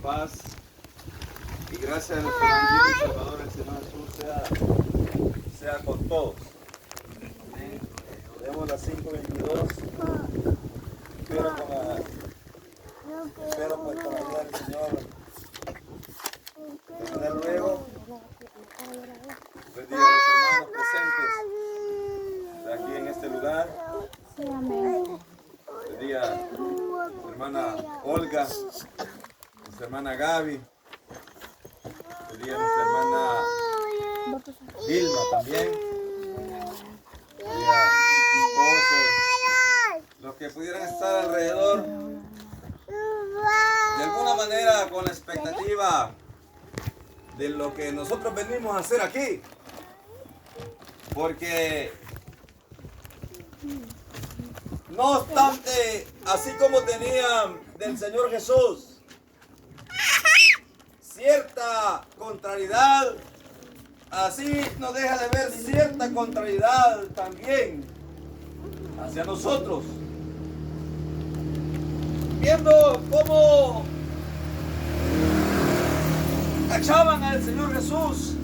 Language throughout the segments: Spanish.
Paz y gracias a nuestro gran Dios y Salvador, el Señor Jesús, sea con todos. Amén. Tenemos las 5:22. Espero pues con la ayuda del Señor terminar luego. Bendiga a los hermanos presentes aquí en este lugar. Bendiga a nuestra hermana Olga, nuestra hermana Gaby. Bendiga a nuestra hermana Vilma también. Bendiga a su esposo. Los que pudieran estar alrededor, de alguna manera con la expectativa de lo que nosotros venimos a hacer aquí. Porque no obstante, así como tenían del Señor Jesús cierta contrariedad, así nos deja de ver cierta contrariedad también hacia nosotros. Viendo cómo cachaban al Señor Jesús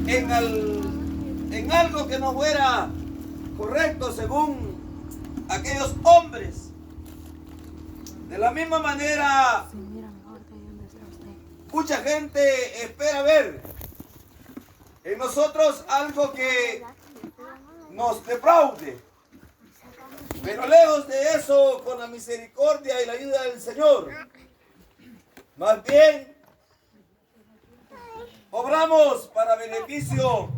en algo que no fuera correcto según aquellos hombres. De la misma manera, mucha gente espera ver en nosotros algo que nos defraude. Pero lejos de eso, con la misericordia y la ayuda del Señor, más bien obramos para beneficio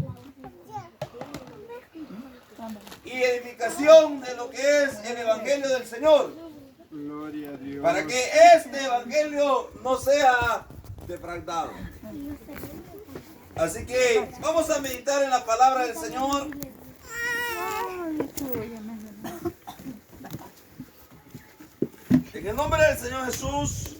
y edificación de lo que es el Evangelio del Señor. Gloria a Dios. Para que este Evangelio no sea defraudado. Así que vamos a meditar en la palabra del Señor. En el nombre del Señor Jesús.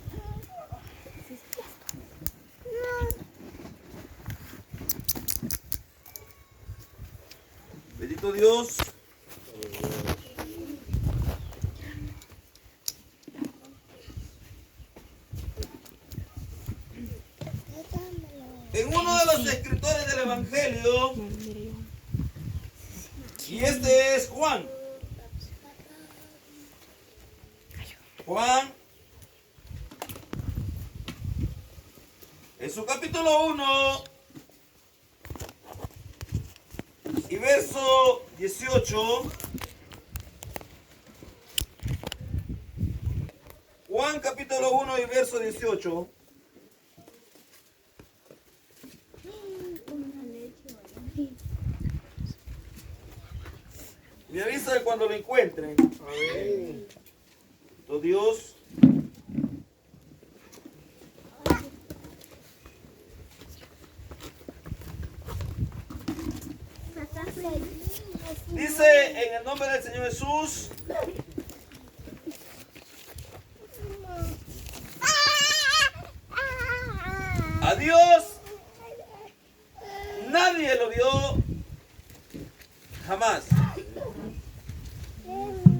Bendito Dios. En uno de los escritores del Evangelio, y este es Juan. Juan, en su capítulo 1 y verso 18, Juan capítulo 1 y verso 18, me avisa de cuando lo encuentren. Amén. Dios. Dice en el nombre del Señor Jesús. A Dios nadie lo vio jamás.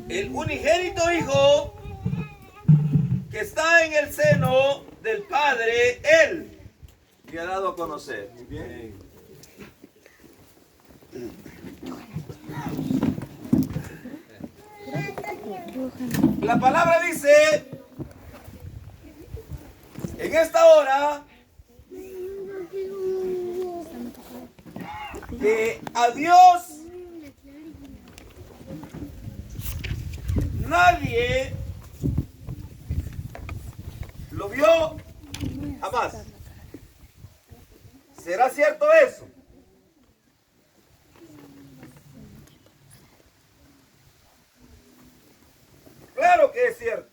El unigénito Hijo que está en el seno del Padre, Él le ha dado a conocer. Muy bien. La palabra dice, en esta hora, que a Dios nadie lo vio jamás. ¿Será cierto eso? Claro que es cierto.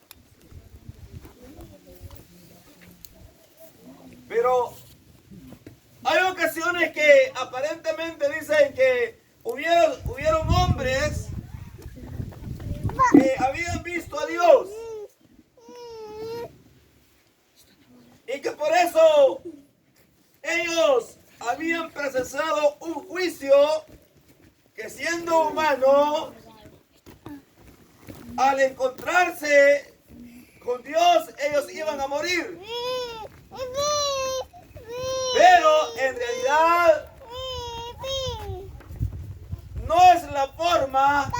Pero hay ocasiones que aparentemente dicen que hubieron hombres que habían visto a Dios y que por eso ellos habían procesado un juicio que, siendo humano, al encontrarse con Dios ellos iban a morir. Pero en realidad no es la forma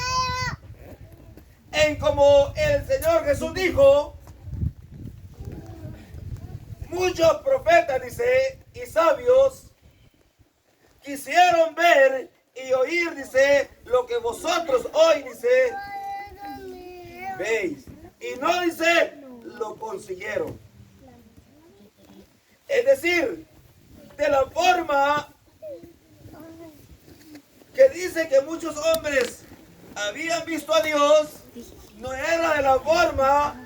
en como el Señor Jesús dijo. Muchos profetas, dice, y sabios quisieron ver y oír, dice, lo que vosotros hoy, dice, veis. Y no, dice, lo consiguieron. Es decir, de la forma que dice que muchos hombres habían visto a Dios, no era de la forma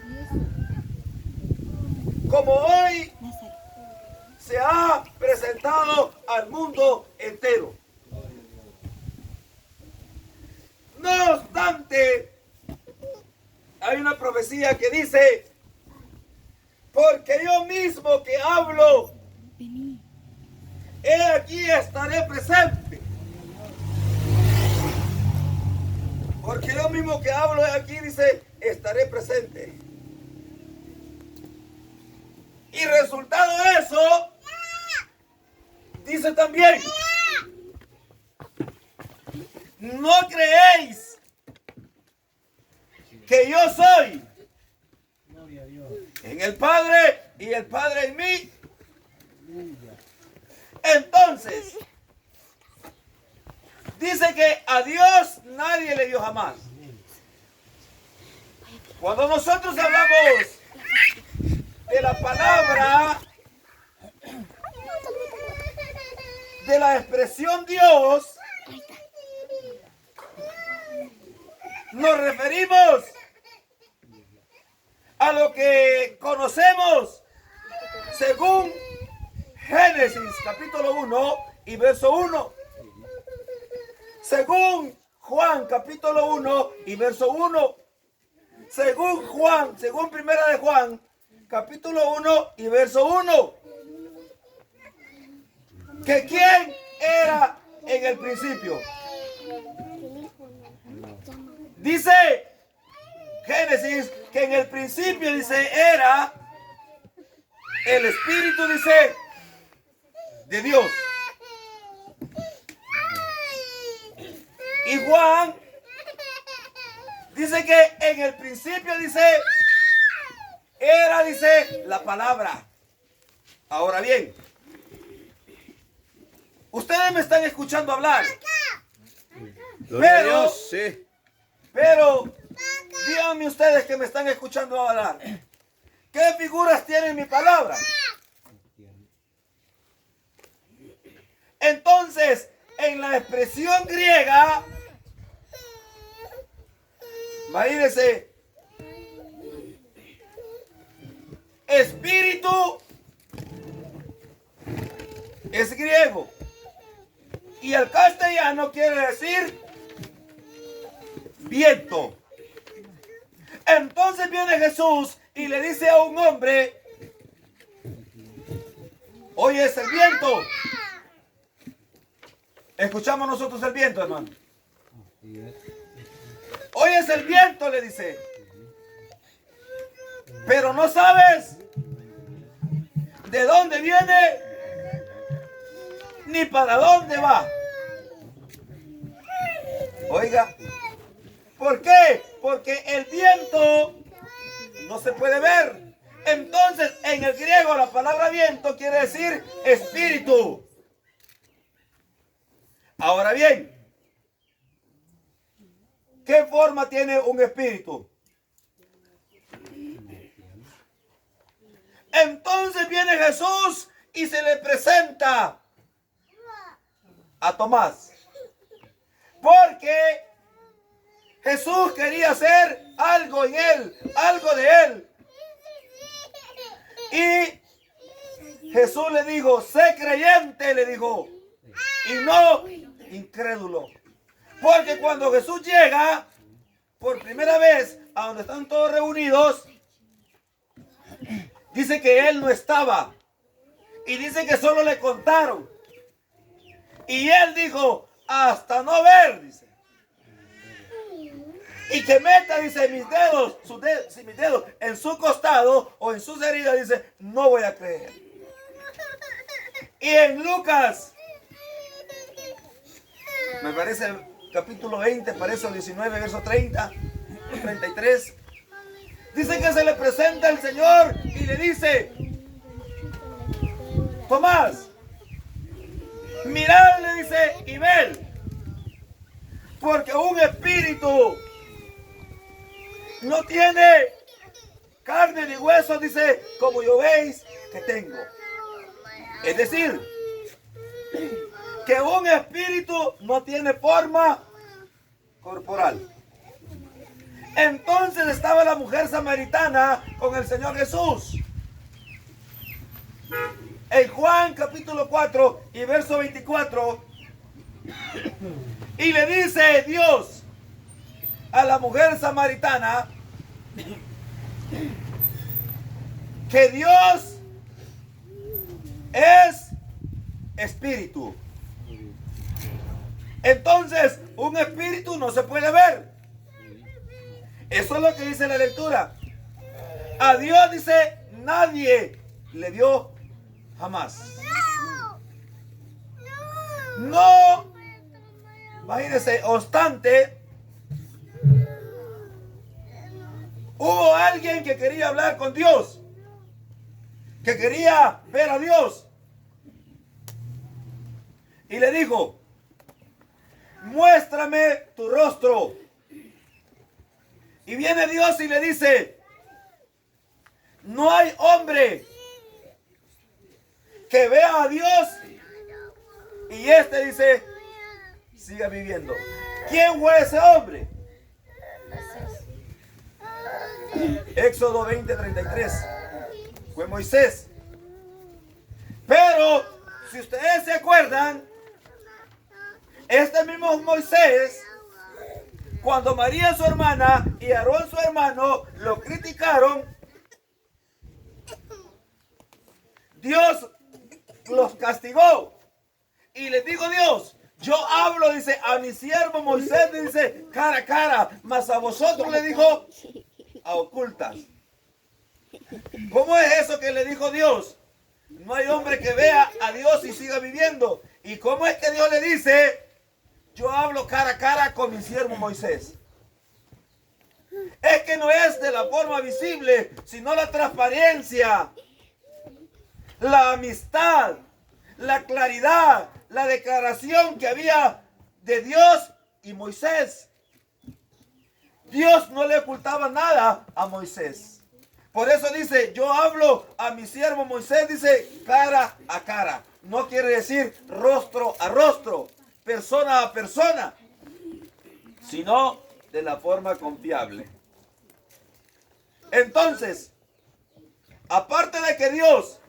como hoy se ha presentado al mundo entero. No obstante, hay una profecía que dice, porque yo mismo que hablo, he aquí estaré presente. Porque yo mismo que hablo aquí, dice, estaré presente. Y resultado de eso, dice también, no creéis que yo soy en el Padre y el Padre en mí. Entonces, dice que a Dios nadie le dio jamás. Cuando nosotros hablamos de la palabra, de la expresión Dios, nos referimos a lo que conocemos según Génesis capítulo 1 y verso 1. Según Juan capítulo 1 y verso 1. Según primera de Juan capítulo 1 y verso 1. ¿Que quién era en el principio? Dice Génesis que en el principio, dice, era el Espíritu, dice, de Dios. Y Juan dice que en el principio, dice, era, dice, la palabra. Ahora bien, ustedes me están escuchando hablar. Pero díganme ustedes que me están escuchando hablar, ¿qué figuras tiene mi palabra? Entonces, en la expresión griega, imagínense, espíritu es griego y el castellano quiere decir viento. Entonces viene Jesús y le dice a un hombre, ¿oyes el viento? Escuchamos nosotros el viento, hermano. ¿Oyes el viento? Le dice. Pero no sabes de dónde viene ni para dónde va. Oiga, ¿por qué? Porque el viento no se puede ver. Entonces, en el griego la palabra viento quiere decir espíritu. Ahora bien, ¿qué forma tiene un espíritu? Entonces viene Jesús y se le presenta a Tomás. Porque Jesús quería hacer algo en él, algo de él. Y Jesús le dijo, sé creyente, le dijo, y no incrédulo. Porque cuando Jesús llega por primera vez a donde están todos reunidos, dice que él no estaba. Y dice que solo le contaron. Y él dijo, hasta no ver, dice. y que meta, dice, mis dedos, mis dedos en su costado o en sus heridas, dice, no voy a creer. Y en Lucas, me parece el capítulo 20, parece el 19, verso 30, 33, dice que se le presenta el Señor y le dice, Tomás, mirad, le dice, y ved, porque un espíritu no tiene carne ni huesos, dice, como yo veis que tengo. Es decir, que un espíritu no tiene forma corporal. Entonces estaba la mujer samaritana con el Señor Jesús. En Juan capítulo 4 y verso 24, y le dice Dios a la mujer samaritana que Dios es espíritu. Entonces, un espíritu no se puede ver. Eso es lo que dice la lectura. A Dios, dice, nadie le dio jamás. No, imagínense, obstante, hubo alguien que quería hablar con Dios, que quería ver a Dios, y le dijo, muéstrame tu rostro. Y viene Dios y le dice, no hay hombre que vea a Dios y este, dice, siga viviendo. ¿Quién fue ese hombre? Éxodo 20:33. Fue Moisés. Pero, si ustedes se acuerdan, este mismo Moisés, cuando María su hermana y Aarón su hermano lo criticaron, Dios los castigó. Y les dijo Dios, yo hablo, dice, a mi siervo Moisés, dice, cara a cara, mas a vosotros le dijo a ocultas. ¿Cómo es eso que le dijo Dios? No hay hombre que vea a Dios y siga viviendo. ¿Y cómo es que Dios le dice, yo hablo cara a cara con mi siervo Moisés? Es que no es de la forma visible, sino la transparencia, la amistad, la claridad, la declaración que había de Dios y Moisés. Dios no le ocultaba nada a Moisés. Por eso dice, yo hablo a mi siervo Moisés, dice, cara a cara. No quiere decir rostro a rostro, persona a persona, sino de la forma confiable. Entonces, aparte de que Dios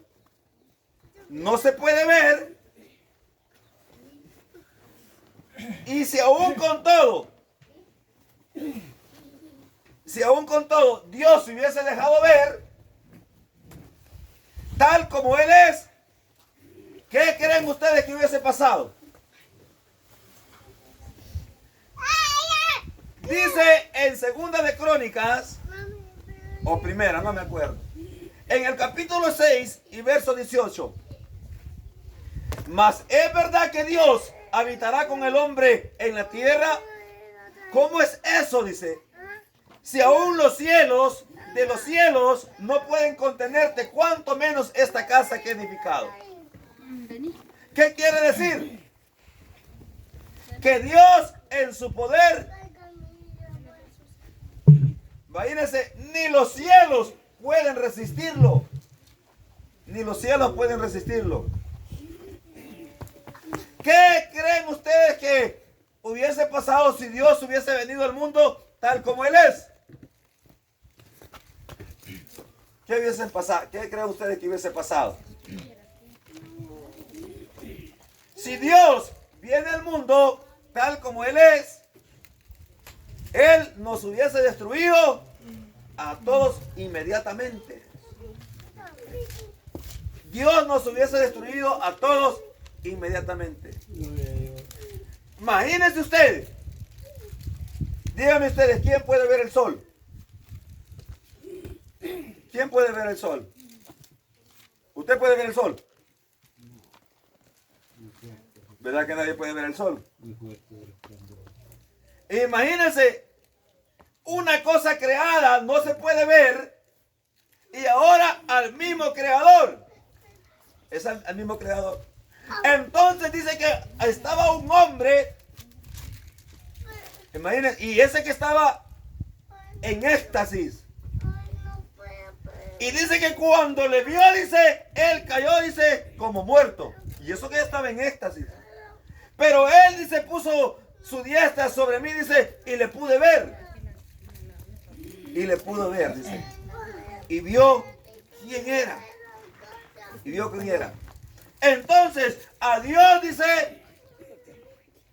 no se puede ver, y si aún con todo Dios se hubiese dejado ver tal como Él es, ¿qué creen ustedes que hubiese pasado? Dice en Segunda de Crónicas, o Primera, no me acuerdo, en el capítulo 6 y verso 18, mas es verdad que Dios habitará con el hombre en la tierra. ¿Cómo es eso? Dice, si aún los cielos de los cielos no pueden contenerte, cuánto menos esta casa que he edificado. ¿Qué quiere decir? Que Dios en su poder, imagínense, ni los cielos pueden resistirlo. Ni los cielos pueden resistirlo. ¿Qué creen ustedes que hubiese pasado si Dios hubiese venido al mundo tal como Él es? ¿Qué hubiese pasado? ¿Qué creen ustedes que hubiese pasado? Si Dios viene al mundo tal como Él es, Él nos hubiese destruido a todos inmediatamente. Dios nos hubiese destruido a todos inmediatamente. Imagínense ustedes Díganme ustedes, ¿quién puede ver el sol? ¿Quién puede ver el sol? ¿Usted puede ver el sol? ¿Verdad que nadie puede ver el sol? Imagínense, una cosa creada no se puede ver y ahora al mismo creador. Es al mismo creador. Entonces dice que estaba un hombre, imagínense, y ese que estaba en éxtasis. Y dice que cuando le vio, dice, él cayó, dice, como muerto. Y eso que estaba en éxtasis. Pero él, dice, puso su diestra sobre mí, dice, y le pude ver. Y le pudo ver, dice. Y vio quién era. Y vio quién era. Entonces, a Dios, dice,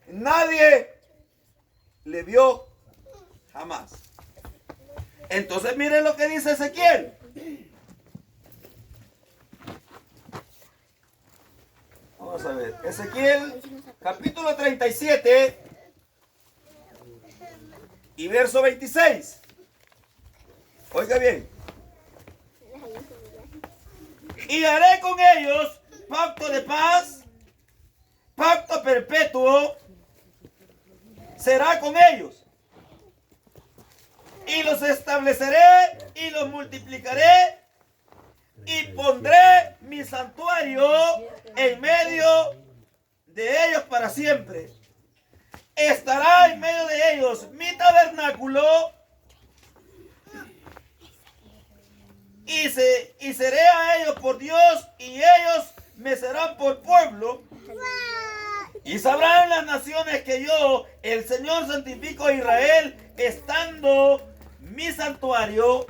nadie le vio jamás. Entonces, miren lo que dice Ezequiel. Vamos a ver. Ezequiel, capítulo 37 y verso 26. Oiga bien. Y haré con ellos pacto de paz, pacto perpetuo será con ellos. Y los estableceré y los multiplicaré y pondré mi santuario en medio de ellos para siempre. Estará en medio de ellos mi tabernáculo y seré a ellos por Dios y ellos me serán por pueblo. Y sabrán las naciones que yo, el Señor, santifico a Israel, estando mi santuario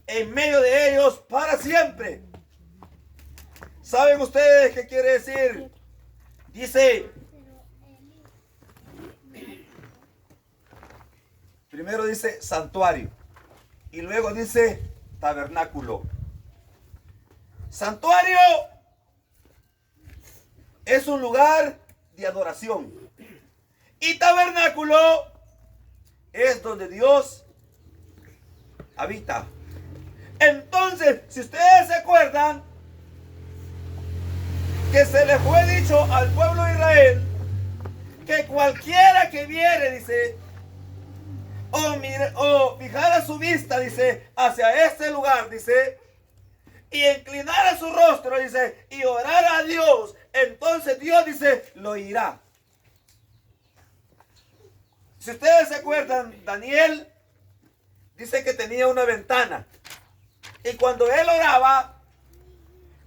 en medio de ellos para siempre. ¿Saben ustedes qué quiere decir? Dice, primero dice santuario y luego dice tabernáculo. Santuario es un lugar de adoración y tabernáculo es donde Dios habita. Entonces, si ustedes se acuerdan que se le fue dicho al pueblo de Israel que cualquiera que viere, dice, o fijara su vista, dice, hacia este lugar, dice, y inclinara su rostro, dice, y orara a Dios, entonces Dios, dice, lo oirá. Si ustedes se acuerdan, Daniel dice que tenía una ventana. Y cuando él oraba,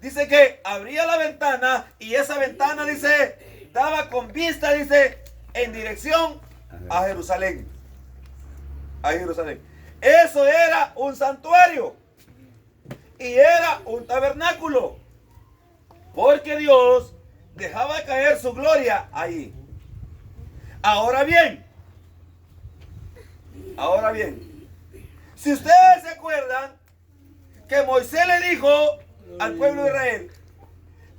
dice que abría la ventana y esa ventana, dice, daba con vista, dice, en dirección a Jerusalén. A Jerusalén. Eso era un santuario y era un tabernáculo, porque Dios dejaba caer su gloria ahí. Ahora bien, si ustedes se acuerdan que Moisés le dijo al pueblo de Israel,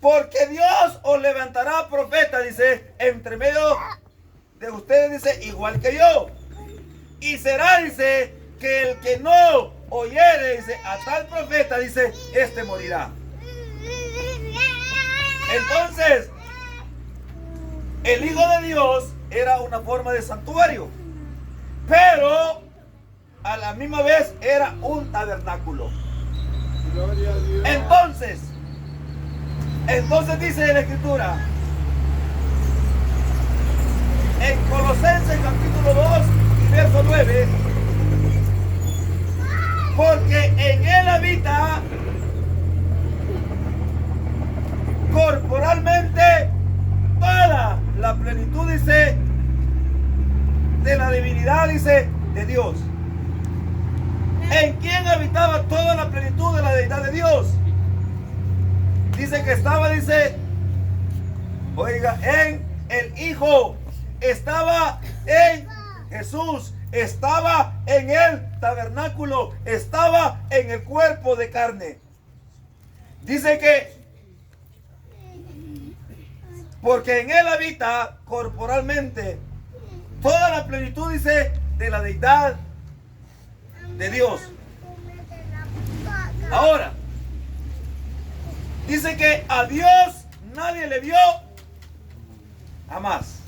porque Dios os levantará profeta, dice, entre medio de ustedes, dice, igual que yo. Y será, dice, que el que no oyere, dice, a tal profeta, dice, este morirá. Entonces, el Hijo de Dios era una forma de santuario, pero a la misma vez era un tabernáculo. Gloria a Dios. Entonces dice la Escritura, en Colosenses capítulo 2 y verso 9, porque en él habita corporalmente toda la plenitud, dice, de la divinidad, dice, de Dios. ¿En quién habitaba toda la plenitud de la deidad de Dios? Dice que estaba, dice, oiga, en el Hijo, estaba en Jesús, estaba en el tabernáculo, estaba en el cuerpo de carne. Dice que porque en él habita corporalmente toda la plenitud, dice, de la deidad de Dios. Ahora, dice que a Dios nadie le vio jamás.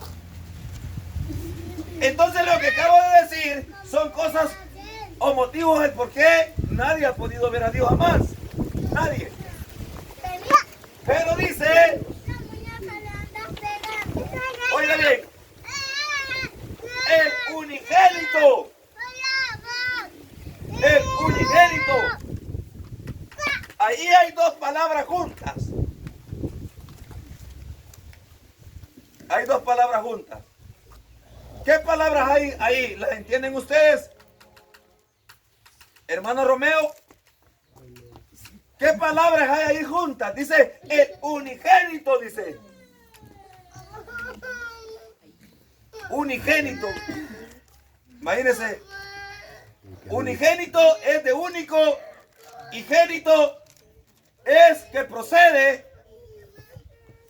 Entonces lo que acabo de decir son cosas o motivos del por qué nadie ha podido ver a Dios jamás. Nadie. Pero dice, oiga bien, el unigénito. El unigénito. Ahí hay dos palabras juntas. Hay dos palabras juntas. ¿Qué palabras hay ahí? ¿Las entienden ustedes? Hermano Romeo, ¿qué palabras hay ahí juntas? Dice el unigénito, dice. Unigénito. Imagínense. Unigénito es de único y génito es que procede,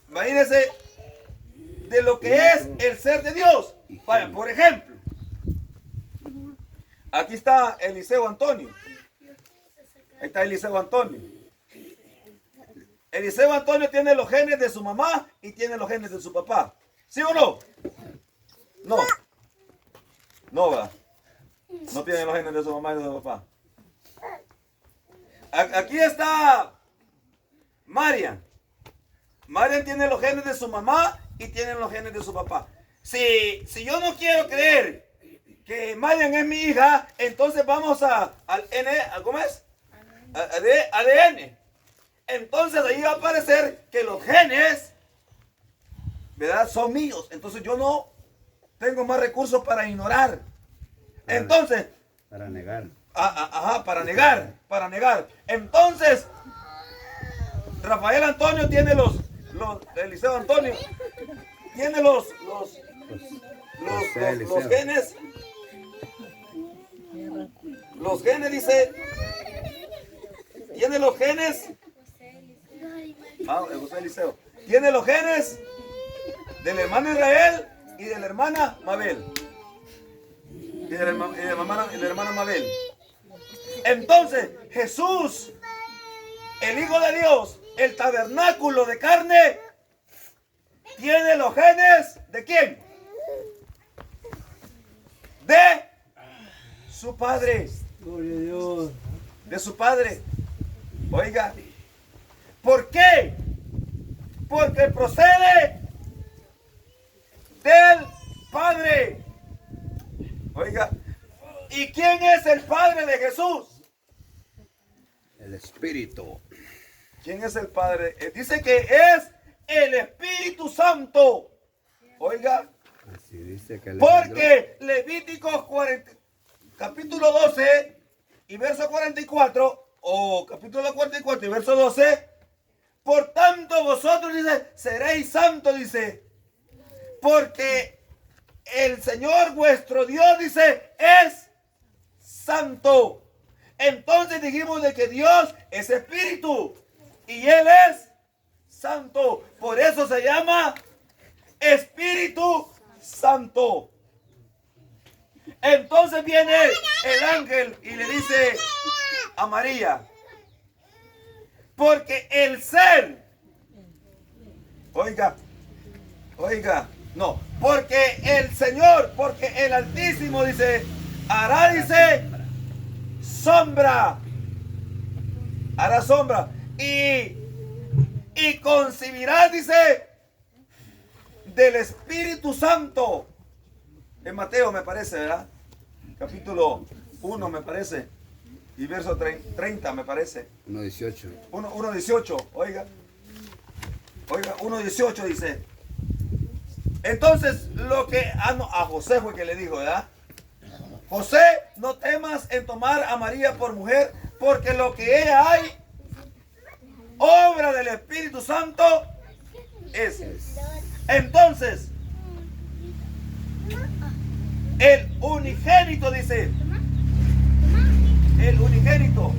imagínense, de lo que es el ser de Dios. Vaya, por ejemplo, aquí está Eliseo Antonio. Ahí está Eliseo Antonio. Eliseo Antonio tiene los genes de su mamá y tiene los genes de su papá. ¿Sí o no? No. No, va. No tiene los genes de su mamá y de su papá. Aquí está Marian. Marian tiene los genes de su mamá y tiene los genes de su papá. Si yo no quiero creer que Marian es mi hija, entonces vamos al ¿cómo es? ADN. Entonces ahí va a aparecer que los genes, ¿verdad?, son míos. Entonces yo no tengo más recursos para ignorar. Entonces, para negar. Ajá, para negar. Entonces, Rafael Antonio tiene Eliseo Antonio tiene los genes. Los genes, dice. Tiene los genes. José Eliseo. Tiene los genes del hermano Israel y de la hermana Mabel. Y de la hermana Mabel. Entonces, Jesús, el Hijo de Dios, el tabernáculo de carne, tiene los genes ¿de quién? De su Padre. Gloria a Dios. De su Padre. Oiga, ¿por qué? Porque procede del Padre. Oiga, ¿y quién es el Padre de Jesús? El Espíritu. ¿Quién es el Padre? Dice que es el Espíritu Santo. Oiga, Así dice que porque Levíticos 40, capítulo 12 y verso 44, o capítulo 44 y verso 12, por tanto vosotros, dice, seréis santos, dice, porque el Señor vuestro Dios, dice, es santo. Entonces dijimos de que Dios es espíritu y Él es santo. Por eso se llama Espíritu Santo. Entonces viene el ángel y le dice a María, porque el ser, oiga, no, porque el Señor, porque el Altísimo, dice, hará, dice, sombra, hará sombra, y concebirá, dice, del Espíritu Santo. En Mateo me parece, ¿verdad? Capítulo 1 me parece, y verso 30 me parece. 1:18. 1:18, oiga, 1:18 dice. Entonces, lo que a José fue que le dijo, ¿verdad? José, no temas en tomar a María por mujer, porque lo que ella hay, obra del Espíritu Santo, es. Entonces, el unigénito, dice, el unigénito.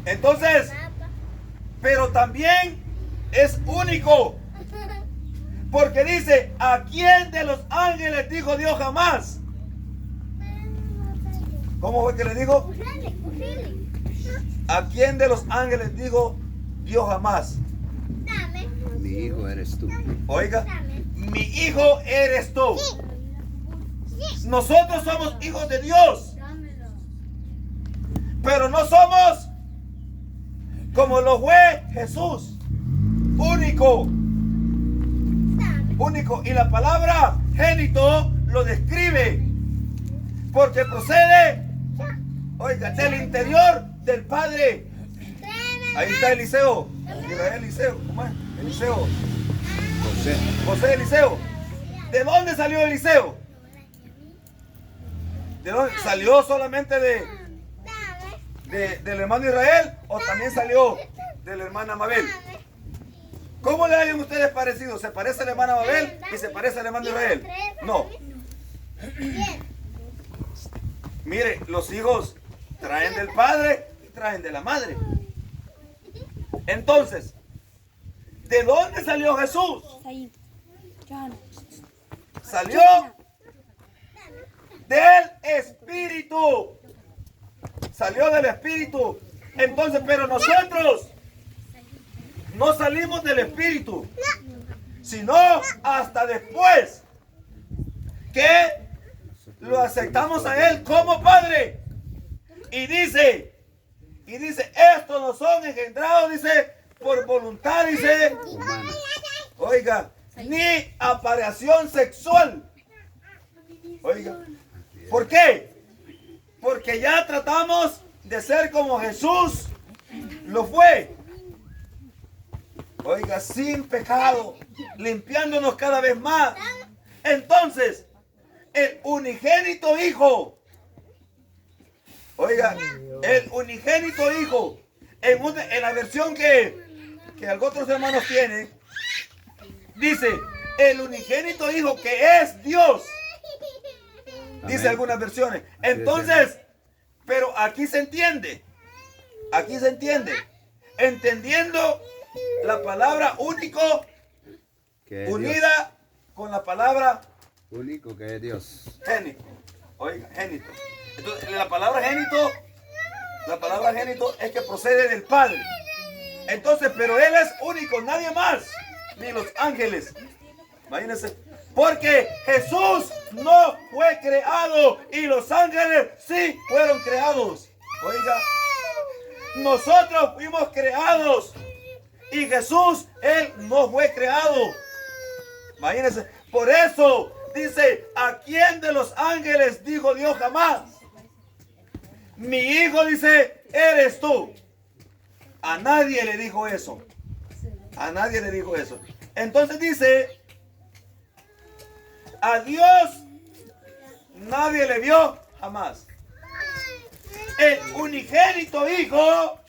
Entonces, pero también es único. Porque dice, ¿a quién de los ángeles dijo Dios jamás? ¿Cómo fue que le dijo? ¿A quién de los ángeles dijo Dios jamás? Mi hijo eres tú. Oiga, mi hijo eres tú. Nosotros somos hijos de Dios, pero no somos como lo fue Jesús, único. Y la palabra génito lo describe, porque procede, oiga, del interior del Padre. Ahí está Eliseo, Israel Eliseo, ¿cómo es? Eliseo, José. José Eliseo. ¿De dónde salió Eliseo? ¿De dónde? ¿Salió solamente del hermano Israel o también salió de la hermana Mabel? ¿Cómo le hayan ustedes parecido? ¿Se parece a la hermana Mabel y se parece al hermano Israel? No. Mire, los hijos traen del padre y traen de la madre. Entonces, ¿de dónde salió Jesús? Salió del Espíritu. Salió del Espíritu. Entonces, pero nosotros no salimos del Espíritu, sino hasta después que lo aceptamos a Él como Padre. Y dice, estos no son engendrados, dice, por voluntad, dice, Humana. oiga, ni apareación sexual. Oiga, ¿por qué? Porque ya tratamos de ser como Jesús lo fue. Oiga, sin pecado, limpiándonos cada vez más. Entonces, el unigénito Hijo, oiga, el unigénito Hijo, en la versión que algunos hermanos tienen, dice, el unigénito Hijo que es Dios. Dice Amén. algunas versiones. Entonces, pero aquí se entiende. Entendiendo la palabra único Que es unida con la palabra Dios. Único que es Dios. génito. Oiga, génito. Entonces, la palabra génito es que procede del Padre. Entonces, pero Él es único, nadie más, ni los ángeles. Imagínense. Porque Jesús no fue creado y los ángeles sí fueron creados. Oiga, nosotros fuimos creados y Jesús, Él no fue creado. Imagínense. Por eso dice, ¿a quién de los ángeles dijo Dios jamás? Mi hijo, dice, eres tú. A nadie le dijo eso. A nadie le dijo eso. Entonces dice, a Dios nadie le vio jamás. El unigénito Hijo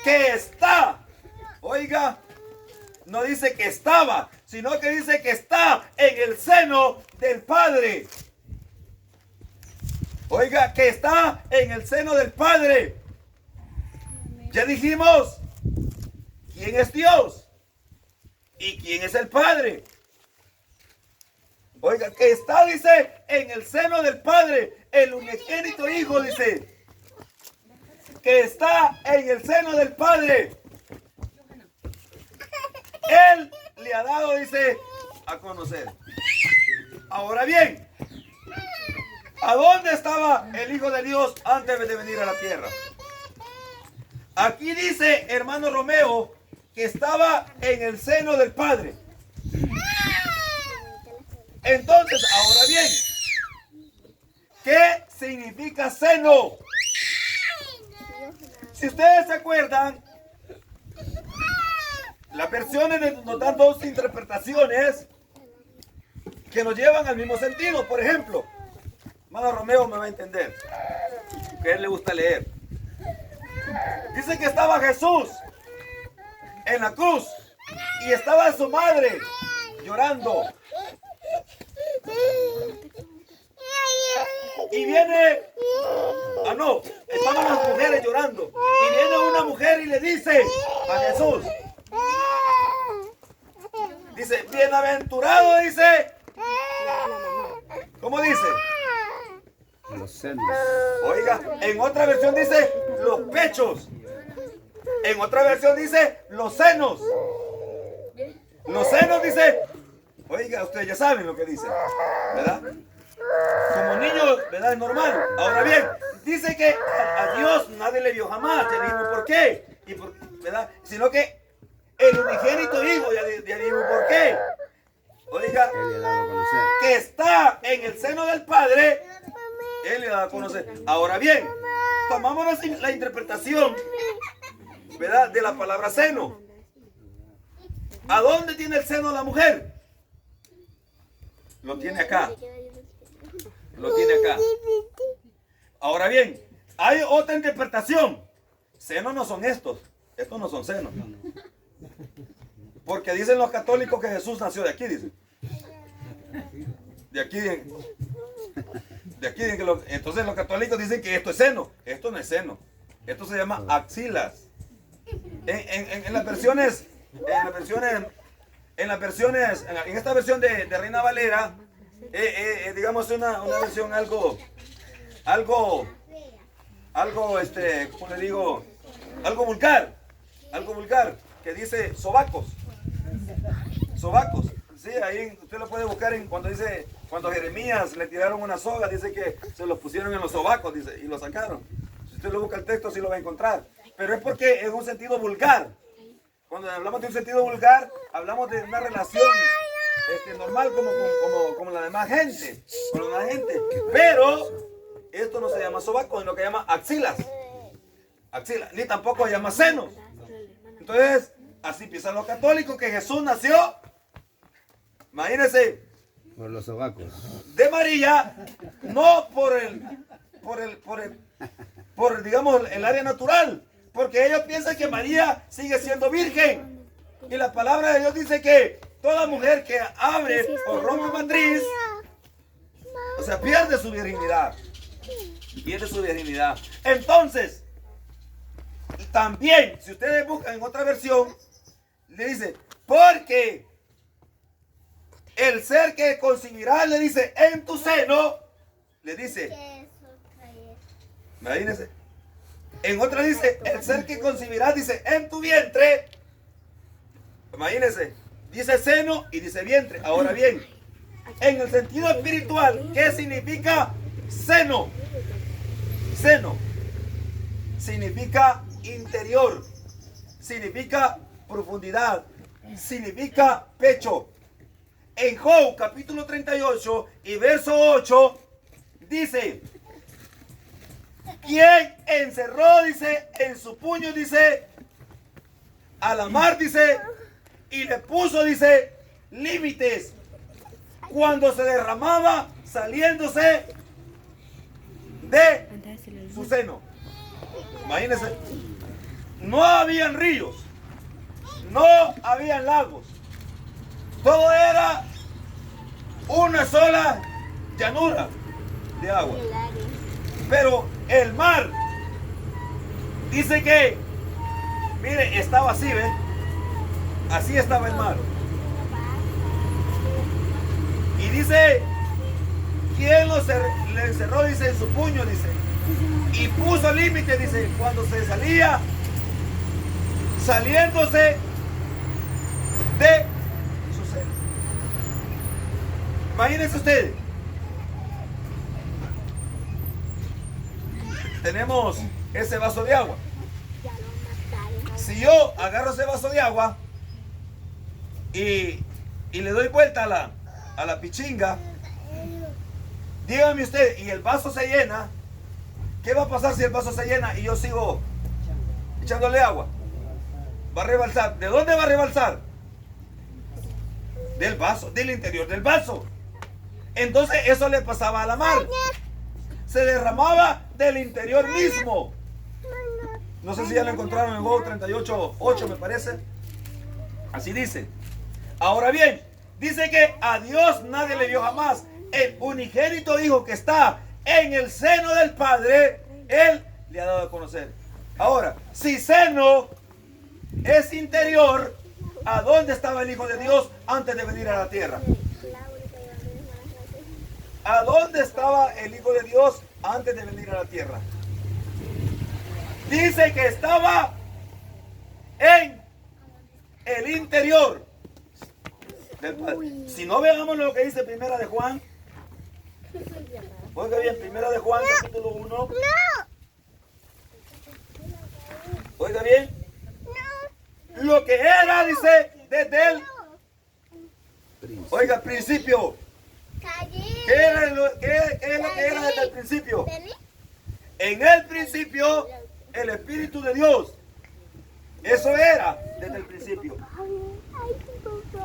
que está, oiga, no dice que estaba, sino que dice que está en el seno del Padre. Oiga, que está en el seno del Padre. Ya dijimos quién es Dios y quién es el Padre. Oiga, que está, dice, en el seno del Padre, el unigénito Hijo, dice, que está en el seno del Padre. Él le ha dado, dice, a conocer. Ahora bien, ¿a dónde estaba el Hijo de Dios antes de venir a la tierra? Aquí dice, hermano Romeo, que estaba en el seno del Padre. Entonces, ahora bien, ¿qué significa seno? Si ustedes se acuerdan, las versiones nos dan dos interpretaciones que nos llevan al mismo sentido. Por ejemplo, hermano Romeo me va a entender, que a él le gusta leer. Dice que estaba Jesús en la cruz y estaba su madre llorando. Y viene, estaban las mujeres llorando. Y viene una mujer y le dice a Jesús, dice, bienaventurado, dice, ¿cómo dice? los senos. Oiga, en otra versión dice los pechos. En otra versión dice los senos. Los senos dice, oiga, ustedes ya saben lo que dice, ¿verdad? Como niño, ¿verdad? Es normal. Ahora bien, dice que a Dios nadie le vio jamás. Ya dijimos por qué. ¿Verdad? Sino que el unigénito hijo, ya dijimos por qué. Oiga, Él le ha dado a conocer. que está en el seno del Padre, Él le da a conocer. Ahora bien, tomamos la interpretación, ¿verdad?, de la palabra seno. ¿A dónde tiene el seno la mujer? Lo tiene acá. Lo tiene acá. Ahora bien, hay otra interpretación. Senos no son estos. Estos no son senos. Porque dicen los católicos que Jesús nació de aquí, dicen. De aquí dicen que entonces los católicos dicen que esto es seno. Esto no es seno. Esto se llama axilas. En las versiones, en esta versión de Reina Valera, digamos una versión algo, ¿cómo le digo? Algo vulgar, que dice sobacos. Sí, ahí usted lo puede buscar cuando a Jeremías le tiraron una soga, dice que se los pusieron en los sobacos, dice, y lo sacaron. Si usted lo busca el texto, sí lo va a encontrar. Pero es porque es un sentido vulgar. Cuando hablamos de un sentido vulgar, hablamos de una relación normal como la demás gente. Pero esto no se llama sobaco, sino que se llama axilas. Ni tampoco se llama senos. Entonces, así piensan los católicos que Jesús nació, imagínense, Por los sobacos. de María, no por digamos el área natural, porque ellos piensan que María sigue siendo virgen, y la palabra de Dios dice que toda mujer que abre o rompe matriz, o sea, pierde su virginidad. Entonces, también, si ustedes buscan en otra versión, le dice, porque el ser que concebirá, le dice, en tu seno, le dice, imagínense. En otra dice, el ser que concebirá, dice, en tu vientre. Imagínense, dice seno y dice vientre. Ahora bien, en el sentido espiritual, ¿qué significa seno? Seno significa interior, significa profundidad, significa pecho. En Job capítulo 38 y verso 8 dice, ¿quién encerró, dice, en su puño, dice, a la mar, dice, y le puso, dice, límites cuando se derramaba saliéndose de su seno? Imagínense, no habían ríos, no habían lagos, todo era una sola llanura de agua. Pero el mar, dice que, mire, estaba así, ¿ve? Así estaba el mar. Y dice, ¿quién le encerró, dice, en su puño, dice? Y puso límite, dice, cuando se salía, saliéndose de su seno. Imagínense ustedes. Tenemos ese vaso de agua. Si yo agarro ese vaso de agua y le doy vuelta a la pichinga, dígame usted, y el vaso se llena, ¿qué va a pasar si el vaso se llena y yo sigo echándole agua? Va a rebalsar. ¿De dónde va a rebalsar? Del vaso, del interior del vaso. Entonces eso le pasaba a la mar. Se derramaba del interior mismo. No sé si ya lo encontraron en Job 38:8, me parece. Así dice. Ahora bien, dice que a Dios nadie le vio jamás. El unigénito Hijo que está en el seno del Padre, Él le ha dado a conocer. Ahora, si seno es interior, ¿a dónde estaba el Hijo de Dios antes de venir a la tierra? ¿A dónde estaba el Hijo de Dios antes de venir a la tierra. Dice que estaba en el interior del Padre. Si no, veamos lo que dice Primera de Juan. Oiga bien, Primera de Juan, capítulo 1. Oiga bien. Lo que era, dice, desde el... Oiga, principio. ¿Qué es lo que era desde el principio? En el principio, el Espíritu de Dios. Eso era desde el principio.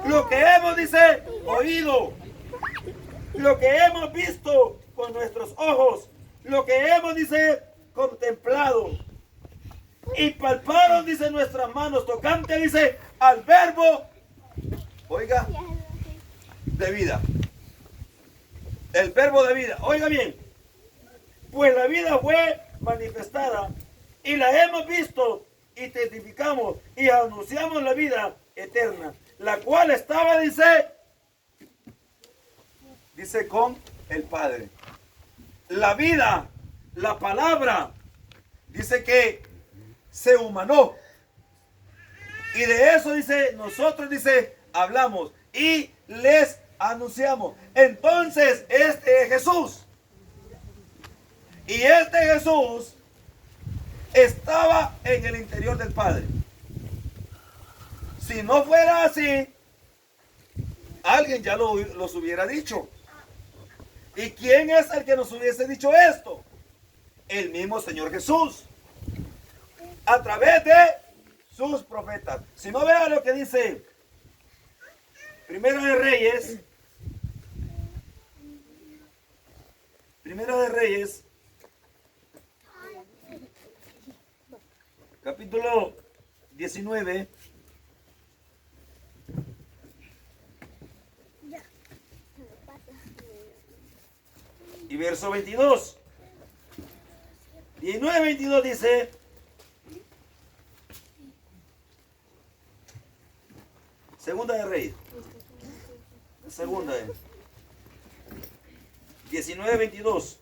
Lo que hemos, dice, oído. Lo que hemos visto con nuestros ojos. Lo que hemos, dice, contemplado. Y palparon, dice, nuestras manos tocante, dice, al verbo, oiga, de vida. El verbo de vida. Oiga bien. Pues la vida fue manifestada y la hemos visto y testificamos y anunciamos la vida eterna, la cual estaba, dice con el Padre. La vida, la palabra, dice que se humanó. Y de eso, dice, nosotros, dice, hablamos y les anunciamos. Entonces, este es Jesús. Y este Jesús estaba en el interior del Padre. Si no fuera así, alguien ya los hubiera dicho. ¿Y quién es el que nos hubiese dicho esto? El mismo Señor Jesús. A través de sus profetas. Si no, vea lo que dice Primera de Reyes. Primera de Reyes. Capítulo 19. Y verso 22. 19-22 dice: Segunda de Reyes. Segunda de 19-22.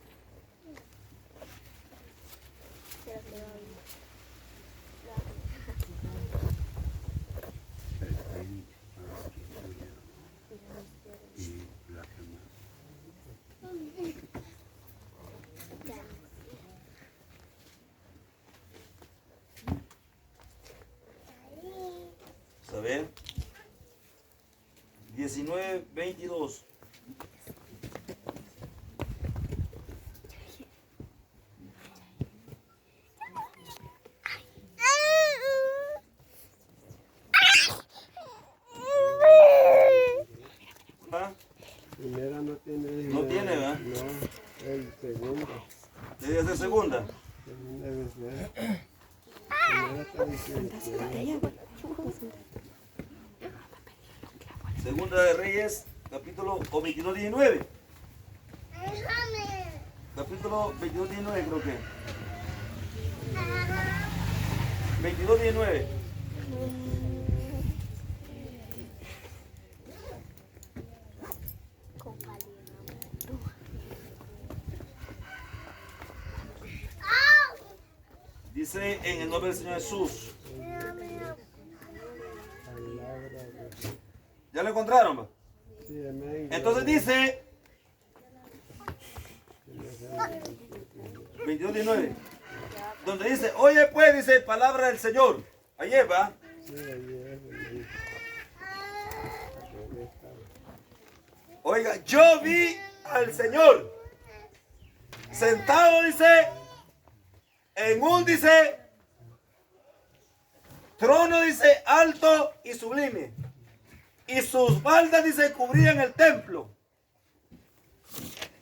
A ver. 19-22. ¿Ah? Primera no tiene. No tiene, ¿verdad? No, el segundo. ¿Debe ser segunda? Segunda debe ser. Primera está diciendo. Segunda de Reyes, capítulo 22-19. Capítulo 22-19 creo que. 22-19. Dice en el nombre del Señor Jesús. ¿Ya lo encontraron? ¿Va? Sí, amén. Entonces dice 22-19, donde dice: oye pues, dice, palabra del Señor. Ayer va. Sí, ayer. Oiga, yo vi al Señor sentado, dice, en un, dice, trono, dice, alto y sublime. Y sus faldas, dice, cubrían el templo.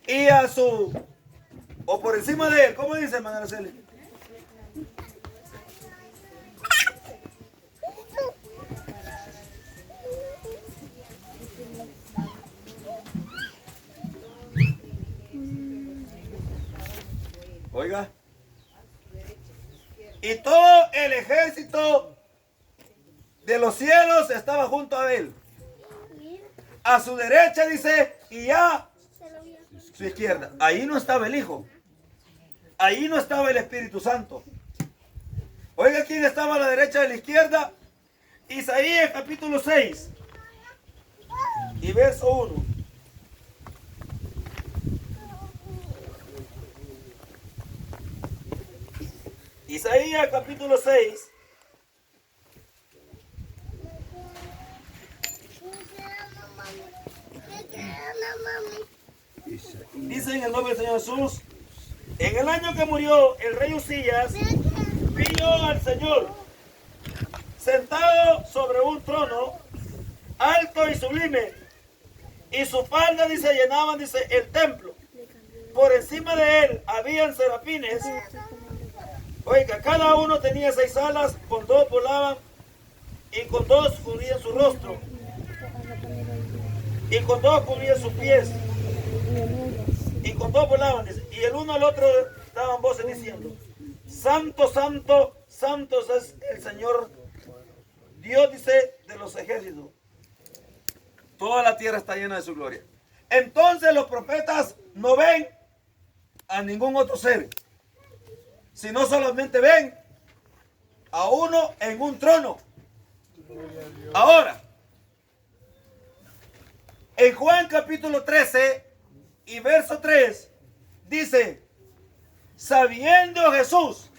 Y a su, o por encima de él, ¿cómo dice, hermana Araceli? Oiga. Y todo el ejército de los cielos estaba junto a él. A su derecha, dice, y a su izquierda. Ahí no estaba el Hijo. ahí no estaba el Espíritu Santo. Oiga, ¿quién estaba a la derecha y a la izquierda? Isaías capítulo 6 y verso 1. Isaías capítulo 6. Dice en el nombre del Señor Jesús: en el año que murió el rey Usías, vi yo al Señor sentado sobre un trono alto y sublime, y su falda, dice, llenaban, dice, el templo. Por encima de él habían serafines. Oiga, cada uno tenía 6 alas, con 2 volaban y con 2 cubrían su rostro y con 2 cubrían sus pies y con 2 volaban, dice, y el uno al otro daban voces diciendo: Santo, santo, santo es el Señor Dios, dice, de los ejércitos. Toda la tierra está llena de su gloria. Entonces los profetas no ven a ningún otro ser, sino solamente ven a uno en un trono. Ahora, en Juan capítulo 13 y verso 3 dice: sabiendo Jesús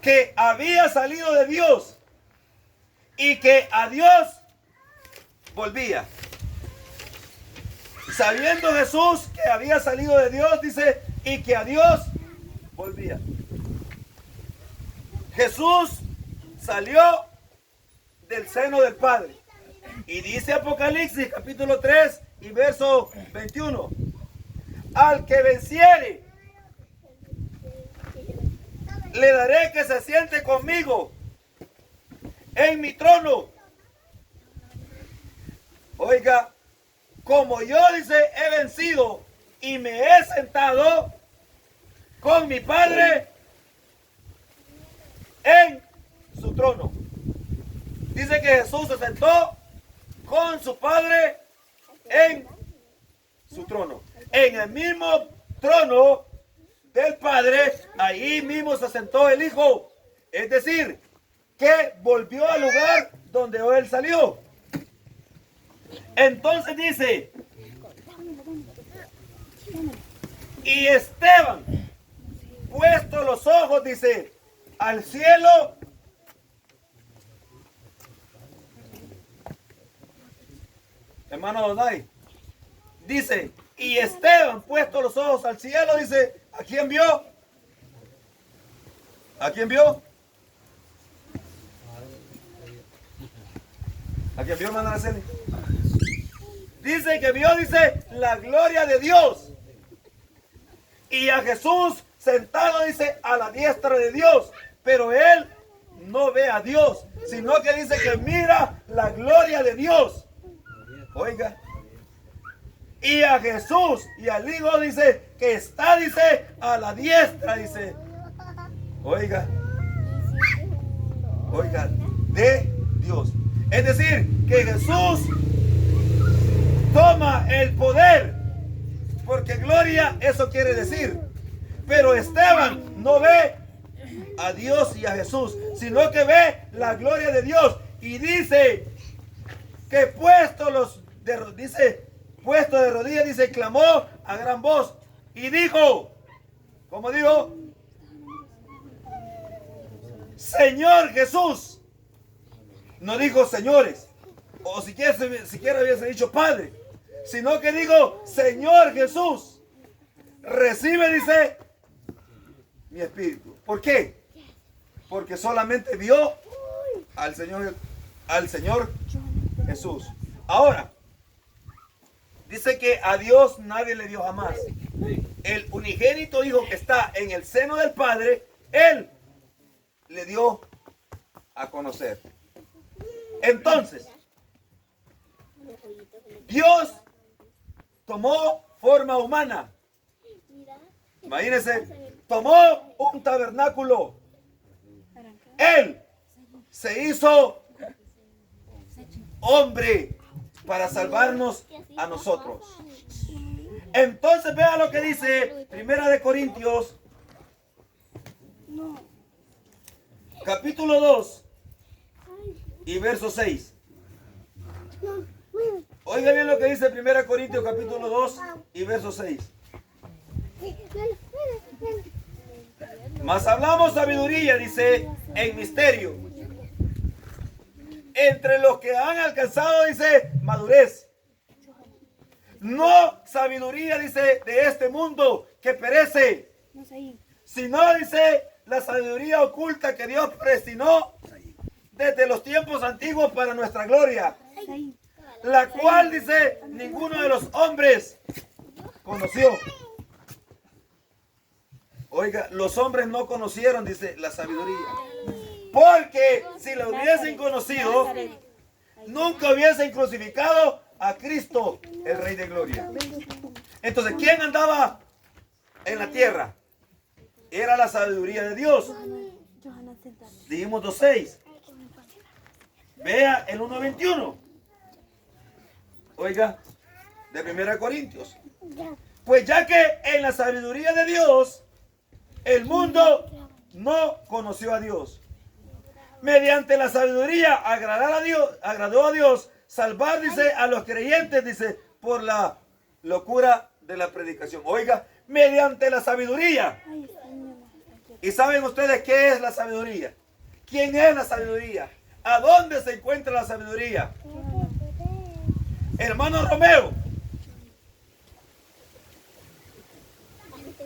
que había salido de Dios y que a Dios volvía. Sabiendo Jesús que había salido de Dios, dice, y que a Dios volvía. Jesús salió del seno del Padre. Y dice Apocalipsis capítulo 3 y verso 21: al que venciere, le daré que se siente conmigo en mi trono. Oiga, como yo, dice, he vencido y me he sentado con mi Padre en su trono. Dice que Jesús se sentó con su Padre en su trono. En el mismo trono del Padre, ahí mismo se sentó el Hijo. Es decir, que volvió al lugar donde él salió. Entonces dice: y Esteban, puesto los ojos, dice, al cielo, hermano Donay, dice, y Esteban, puesto los ojos al cielo, dice, ¿a quién vio? ¿A quién vio? ¿A quién vio, hermano Araceli? Dice que vio, dice, la gloria de Dios. Y a Jesús sentado, dice, a la diestra de Dios. Pero él no ve a Dios, sino que dice que mira la gloria de Dios. Oiga. Y a Jesús y al Hijo, dice, que está, dice, a la diestra, dice. Oiga. Oiga, de Dios. Es decir, que Jesús toma el poder, porque gloria, eso quiere decir. Pero Esteban no ve a Dios y a Jesús, sino que ve la gloria de Dios. Y dice que puesto de rodillas, dice, clamó a gran voz y dijo, ¿cómo dijo? Señor Jesús. No dijo señores, o siquiera hubiese dicho Padre, sino que dijo, Señor Jesús, recibe, dice, mi espíritu. ¿Por qué? Porque solamente vio al Señor Jesús. Ahora, dice que a Dios nadie le dio jamás. El unigénito Hijo que está en el seno del Padre, Él le dio a conocer. Entonces, Dios tomó forma humana. Imagínense, tomó un tabernáculo. Él se hizo hombre para salvarnos a nosotros. Entonces vea lo que dice Primera de Corintios, capítulo 2 y verso 6. Oiga bien lo que dice 1 Corintios capítulo 2 y verso 6. Mas hablamos sabiduría, dice, en misterio. Entre los que han alcanzado, dice, madurez. No sabiduría, dice, de este mundo que perece. Sino, dice, la sabiduría oculta que Dios predestinó desde los tiempos antiguos para nuestra gloria. La cual, dice, ninguno de los hombres conoció. Oiga, los hombres no conocieron, dice, la sabiduría. Porque si la hubiesen conocido, nunca hubiesen crucificado a Cristo, el Rey de Gloria. Entonces, ¿quién andaba en la tierra? Era la sabiduría de Dios. Dijimos 2.6. Vea el 1.21. Oiga, de 1 Corintios. Pues ya que en la sabiduría de Dios, el mundo no conoció a Dios. Mediante la sabiduría agradó a Dios salvar, dice, a los creyentes, dice, por la locura de la predicación. Oiga, mediante la sabiduría. ¿Y saben ustedes qué es la sabiduría? ¿Quién es la sabiduría? ¿A dónde se encuentra la sabiduría? Hermano Romeo,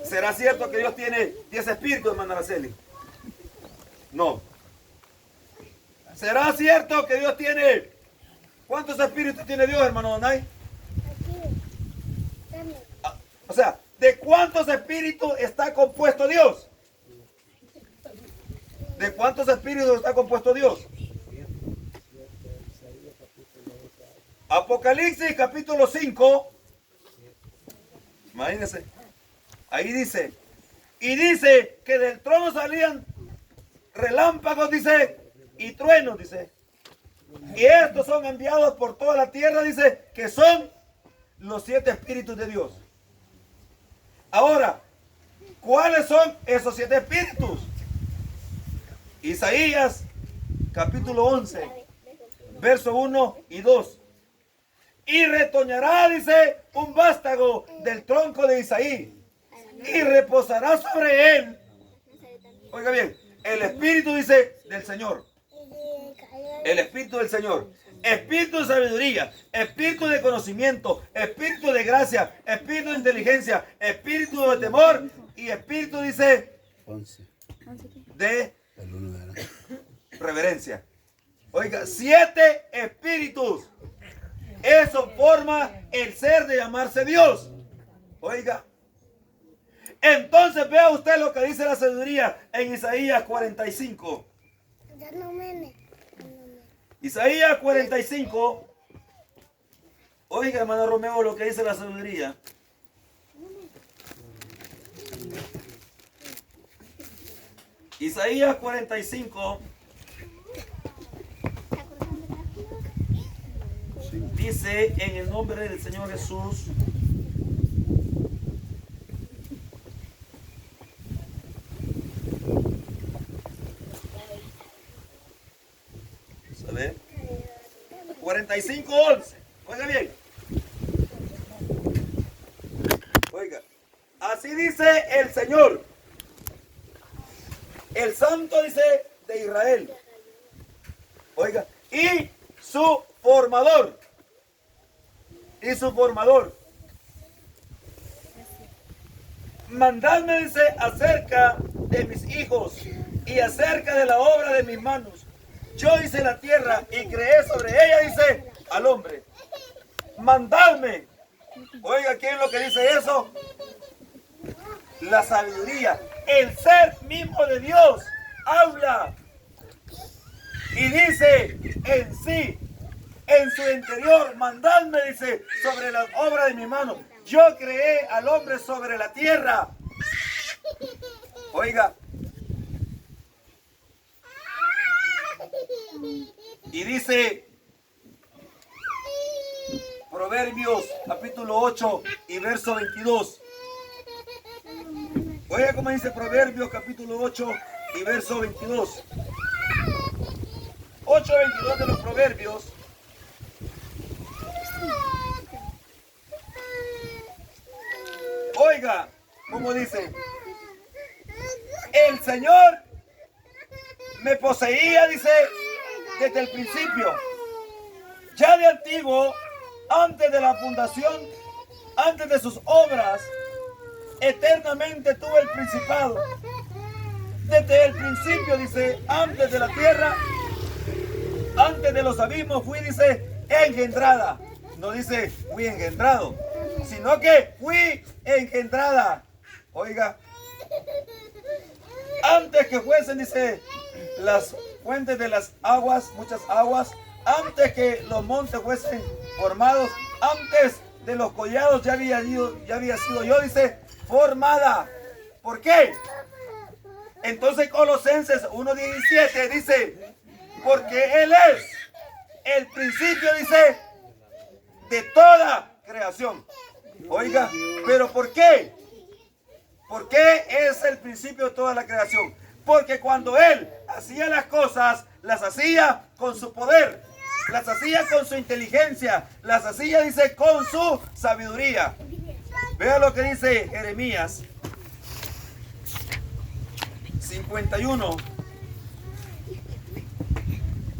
¿será cierto que Dios tiene 10 espíritus, hermana Araceli? No. ¿Será cierto que Dios tiene... ¿Cuántos espíritus tiene Dios, hermano Donay? O sea, ¿de cuántos espíritus está compuesto Dios? ¿De cuántos espíritus está compuesto Dios? Apocalipsis capítulo 5. Imagínense. Ahí dice. Y dice que del trono salían relámpagos, dice, y truenos, dice. Y estos son enviados por toda la tierra, dice, que son los 7 espíritus de Dios. Ahora, ¿cuáles son esos 7 espíritus? Isaías capítulo 11, verso 1 y 2. Y retoñará, dice, un vástago del tronco de Isaí, y reposará sobre él. Oiga bien, el espíritu, dice, del Señor. El espíritu del Señor. Espíritu de sabiduría, espíritu de conocimiento, espíritu de gracia, espíritu de inteligencia, espíritu de temor y espíritu, dice, 11. de El 1 de adelante. reverencia. Oiga, 7 espíritus. Eso forma el ser de llamarse Dios. Oiga. Entonces vea usted lo que dice la sabiduría en Isaías 45. Isaías 45. Oiga, hermano Romeo, lo que dice la sabiduría. Isaías 45. Dice en el nombre del Señor Jesús. A ver. 45:11. Oiga bien. Oiga. Así dice el Señor. El Santo, dice, de Israel. Oiga. Y su formador. Y su formador. Mandadme, dice, acerca de mis hijos y acerca de la obra de mis manos. Yo hice la tierra y creé sobre ella, dice, al hombre. Mandadme. Oiga, ¿quién es lo que dice eso? La sabiduría. El ser mismo de Dios habla. Y dice en sí, en su interior, mandadme, dice, sobre las obras de mi mano. Yo creé al hombre sobre la tierra. Oiga. Y dice Proverbios capítulo capítulo 8 y verso 22. Oiga cómo dice Proverbios capítulo 8 y verso 22. 8:22 de los Proverbios. Oiga, como dice, el Señor me poseía, dice, desde el principio. Ya de antiguo, antes de la fundación, antes de sus obras, eternamente tuve el principado. Desde el principio, dice, antes de la tierra, antes de los abismos, fui, dice, engendrada. No dice, fui engendrado, sino que fui engendrada. Oiga, antes que fuesen, dice, las fuentes de las aguas, muchas aguas, antes que los montes fuesen formados, antes de los collados ya había sido yo, dice, formada. ¿Por qué? Entonces Colosenses 1:17 dice, porque Él es el principio, dice, de toda creación. Oiga, ¿pero por qué? ¿Por qué es el principio de toda la creación? Porque cuando Él hacía las cosas, las hacía con su poder, las hacía con su inteligencia, las hacía, dice, con su sabiduría. Vea lo que dice Jeremías 51.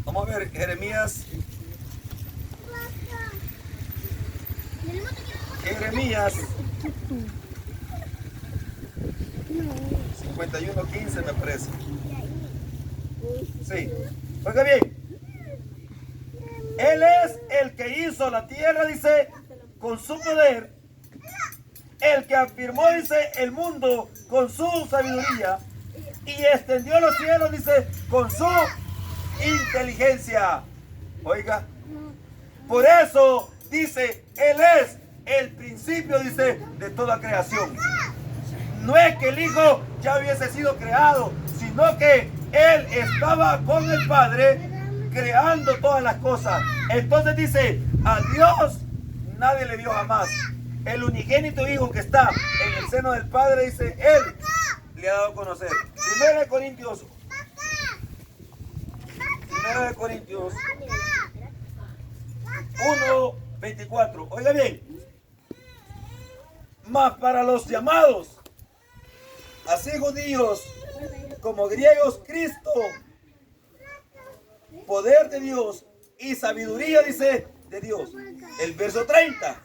Vamos a ver, Jeremías 51:15 me parece. Sí. Oiga bien. Él es el que hizo la tierra, dice, con su poder. El que afirmó, dice, el mundo con su sabiduría. Y extendió los cielos, dice, con su inteligencia. Oiga. Por eso, dice, Él es el principio, dice, de toda creación. No es que el Hijo ya hubiese sido creado, sino que Él estaba con el Padre creando todas las cosas. Entonces dice, a Dios nadie le vio jamás. El unigénito Hijo que está en el seno del Padre, dice, Él le ha dado a conocer. 1 Corintios 1:24. Oiga bien. Mas para los llamados, así judíos como griegos, Cristo, poder de Dios y sabiduría, dice, de Dios. El verso 30.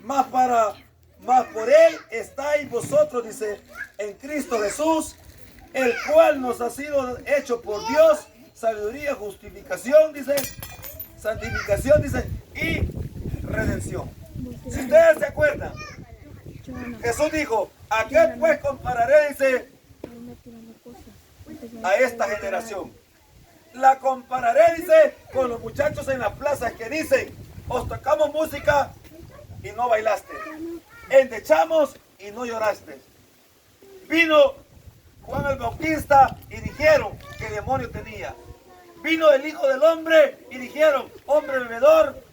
Mas por Él estáis vosotros, dice, en Cristo Jesús, el cual nos ha sido hecho por Dios, sabiduría, justificación, dice, santificación, dice, y redención. Si ustedes se acuerdan, Jesús dijo, ¿a qué pues compararé, dice, a esta generación? La compararé, dice, con los muchachos en las plazas que dicen, os tocamos música y no bailaste, endechamos y no lloraste. Vino Juan el Bautista y dijeron que demonio tenía. Vino el Hijo del Hombre y dijeron, hombre bebedor,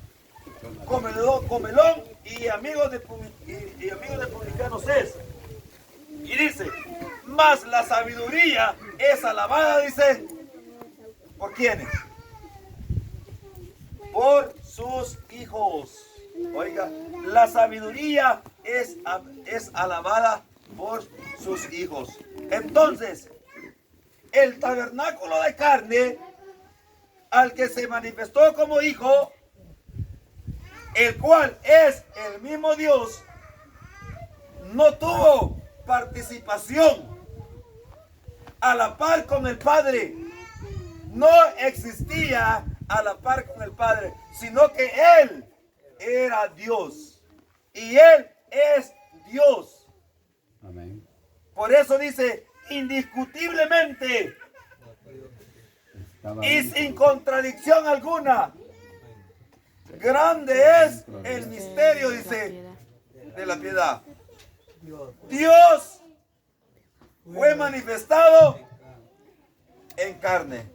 comelón y amigos de publicanos es. Y dice, mas la sabiduría es alabada, dice, ¿por quiénes? Por sus hijos. Oiga, la sabiduría es alabada por sus hijos. Entonces, el tabernáculo de carne, al que se manifestó como hijo, el cual es el mismo Dios, no tuvo participación a la par con el Padre. No existía a la par con el Padre, sino que Él era Dios y Él es Dios. Amén. Por eso dice, indiscutiblemente y sin contradicción alguna, grande es el misterio, dice, de la piedad. Dios fue manifestado en carne.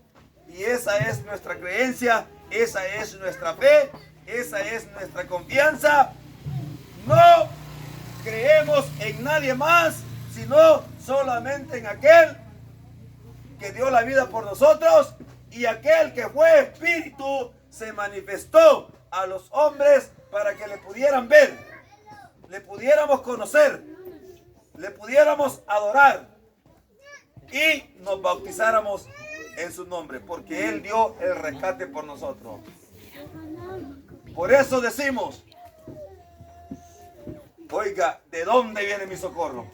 Y esa es nuestra creencia, esa es nuestra fe, esa es nuestra confianza no creemos en nadie más, sino solamente en aquel que dio la vida por nosotros, y aquel que fue espíritu se manifestó a los hombres para que le pudieran ver, le pudiéramos conocer, le pudiéramos adorar y nos bautizáramos en su nombre, porque Él dio el rescate por nosotros. Por eso decimos, oiga, ¿de dónde viene mi socorro?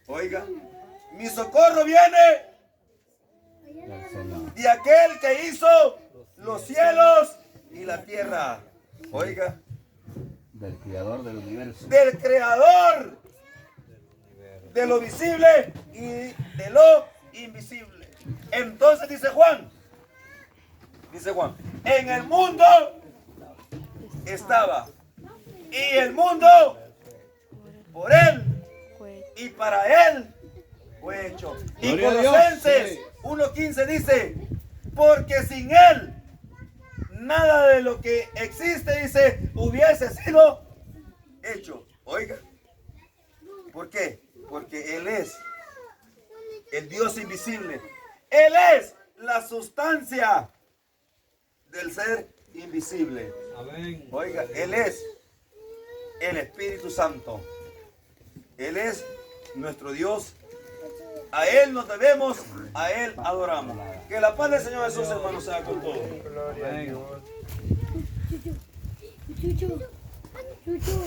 Oiga, mi socorro viene Del Señor. de aquel que hizo los cielos y la tierra. Oiga, Del Creador del universo. del creador de lo visible y de lo invisible. Entonces dice Juan, en el mundo estaba, y el mundo por él y para él fue hecho. Y Gloria a Dios. Colosenses Sí. 1:15 dice, porque sin él nada de lo que existe, dice, hubiese sido hecho. Oiga, ¿por qué? Porque Él es el Dios invisible. Él es la sustancia del ser invisible. Amén. Oiga, Él es el Espíritu Santo. Él es nuestro Dios. A Él nos debemos, a Él adoramos. Que la paz del Señor Jesús, hermanos, sea con todos. Gloria a Dios. Chuchu. Chuchu.